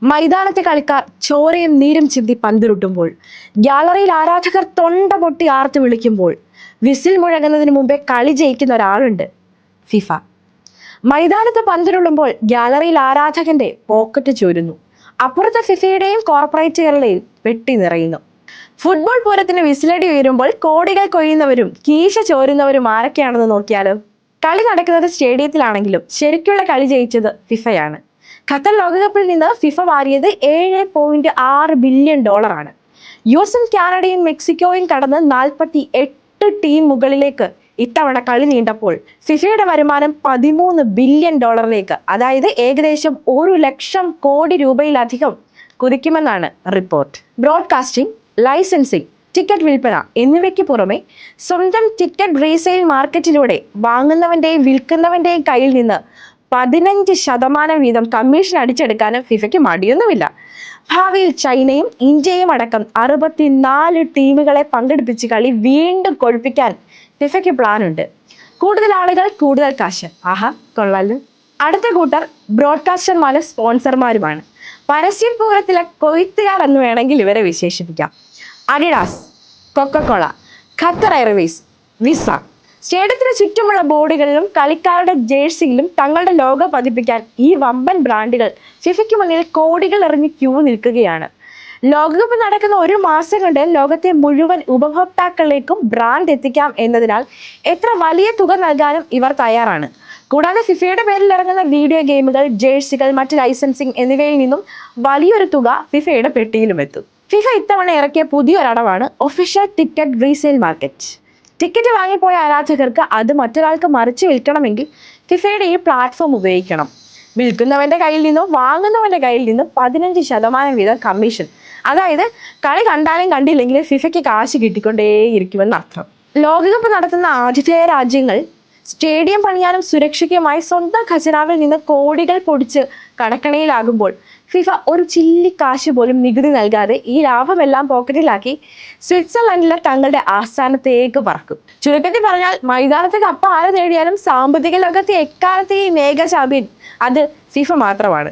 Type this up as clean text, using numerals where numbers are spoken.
മൈതാനത്തെ കളിക്കാർ ചോരയും നീരും ചിന്തി പന്തുരുട്ടുമ്പോൾ, ഗ്യാലറിയിൽ ആരാധകർ തൊണ്ട പൊട്ടി ആർത്തു വിളിക്കുമ്പോൾ, വിസിൽ മുഴങ്ങുന്നതിന് മുമ്പേ കളി ജയിക്കുന്ന ഒരാളുണ്ട്: ഫിഫ. മൈതാനത്ത് പന്തുരുളുമ്പോൾ ഗ്യാലറിയിൽ ആരാധകന്റെ പോക്കറ്റ് ചോരുന്നു. അപ്പുറത്തെ ഫിഫയുടെയും കോർപ്പറേറ്റുകളുടെയും പെട്ടി നിറയുന്നു. ഫുട്ബോൾ പൂരത്തിന് വിസിലടി ഉയരുമ്പോൾ കോടികൾ കൊയ്യുന്നവരും കീശ ചോരുന്നവരും ആരൊക്കെയാണെന്ന് നോക്കിയാലോ? കളി നടക്കുന്നത് സ്റ്റേഡിയത്തിലാണെങ്കിലും ശരിക്കുള്ള കളി ജയിച്ചത് ഫിഫയാണ്. ഖത്തർ ലോകകപ്പിൽ നിന്ന് ഫിഫ വാരിയത് $7.6 ബില്യൺ. യുഎസും കാനഡയും മെക്സിക്കോയും കടന്ന് 48 ടീം മുകളിലേക്ക് ഇത്തവണ കളി നീണ്ടപ്പോൾ ഫിഫയുടെ വരുമാനം $13 ബില്യൺ, അതായത് ഏകദേശം 1,00,000 കോടി രൂപയിലധികം കുതിക്കുമെന്നാണ് റിപ്പോർട്ട്. ബ്രോഡ്കാസ്റ്റിംഗ്, ലൈസൻസിംഗ്, ടിക്കറ്റ് വിൽപ്പന എന്നിവയ്ക്ക് പുറമെ സ്വന്തം ടിക്കറ്റ് റീസെയിൽ മാർക്കറ്റിലൂടെ വാങ്ങുന്നവന്റെയും വിൽക്കുന്നവന്റെയും കയ്യിൽ നിന്ന് 15% വീതം കമ്മീഷൻ അടിച്ചെടുക്കാനും ഫിഫയ്ക്ക് മടിയൊന്നുമില്ല. ഭാവിയിൽ ചൈനയും ഇന്ത്യയും അടക്കം 64 ടീമുകളെ പങ്കെടുപ്പിച്ച് കളി വീണ്ടും കൊഴുപ്പിക്കാൻ ഫിഫയ്ക്ക് പ്ലാനുണ്ട്. കൂടുതൽ ആളുകൾ, കൂടുതൽ കാശ്. ആഹാ, കൊള്ളാലോ. അടുത്ത കൂട്ടർ ബ്രോഡ്കാസ്റ്റർമാരും സ്പോൺസർമാരുമാണ്. പരസ്യം പൂരത്തിലെ കൊയ്ത്തുകാർ എന്ന് വേണമെങ്കിൽ ഇവരെ വിശേഷിപ്പിക്കാം. Adidas, Coca Cola, Qatar Airways, Visa. സ്റ്റേഡിയത്തിന് ചുറ്റുമുള്ള ബോർഡുകളിലും കളിക്കാരുടെ ജേഴ്സിയിലും തങ്ങളുടെ ലോഗോ പതിപ്പിക്കാൻ ഈ വമ്പൻ ബ്രാൻഡുകൾ ഫിഫയ്ക്ക് മുന്നിൽ കോടികൾ എറിഞ്ഞ് ക്യൂ നിൽക്കുകയാണ്. ലോകകപ്പ് നടക്കുന്ന 1 മാസം കൊണ്ട് ലോകത്തെ മുഴുവൻ ഉപഭോക്താക്കളിലേക്കും ബ്രാൻഡ് എത്തിക്കാം എന്നതിനാൽ എത്ര വലിയ തുക നൽകാനും ഇവർ തയ്യാറാണ്. കൂടാതെ ഫിഫയുടെ പേരിൽ ഇറങ്ങുന്ന വീഡിയോ ഗെയിമുകൾ, ജേഴ്സികൾ, മറ്റ് ലൈസൻസിംഗ് എന്നിവയിൽ നിന്നും വലിയൊരു തുക ഫിഫയുടെ പെട്ടിയിലും എത്തും. ഫിഫ ഇത്തവണ ഇറക്കിയ പുതിയൊരടവാണ് official ticket resale market. Ticket വാങ്ങിപ്പോയ ആരാധകർക്ക് അത് മറ്റൊരാൾക്ക് മറിച്ച് വിൽക്കണമെങ്കിൽ ഫിഫയുടെ ഈ പ്ലാറ്റ്ഫോം ഉപയോഗിക്കണം. വിൽക്കുന്നവന്റെ കയ്യിൽ നിന്നും വാങ്ങുന്നവന്റെ കയ്യിൽ നിന്നും 15% വീതം കമ്മീഷൻ. അതായത് കളി കണ്ടാലും കണ്ടില്ലെങ്കിലും ഫിഫയ്ക്ക് കാശ് കിട്ടിക്കൊണ്ടേയിരിക്കുമെന്ന് അർത്ഥം. ലോകകപ്പ് നടത്തുന്ന ആതിഥേയ രാജ്യങ്ങൾ സ്റ്റേഡിയം പണിയാനും സുരക്ഷയ്ക്കുമായി സ്വന്തം ഖജനാവിൽ നിന്ന് കോടികൾ പൊടിച്ച് കടക്കണിയിലാകുമ്പോൾ ഫിഫ ഒരു ചില്ലി കാശ് പോലും നികുതി നൽകാതെ ഈ ലാഭമെല്ലാം പോക്കറ്റിലാക്കി സ്വിറ്റ്സർലൻഡിലെ തങ്ങളുടെ ആസ്ഥാനത്തേക്ക് പറക്കും. ചുരുക്കത്തിൽ പറഞ്ഞാൽ, മൈതാനത്ത് കപ്പ് ആര് നേടിയാലും സാമ്പത്തിക ലോകത്തെ എക്കാലത്തെയും ഏക ചാമ്പ്യൻ അത് ഫിഫ മാത്രമാണ്.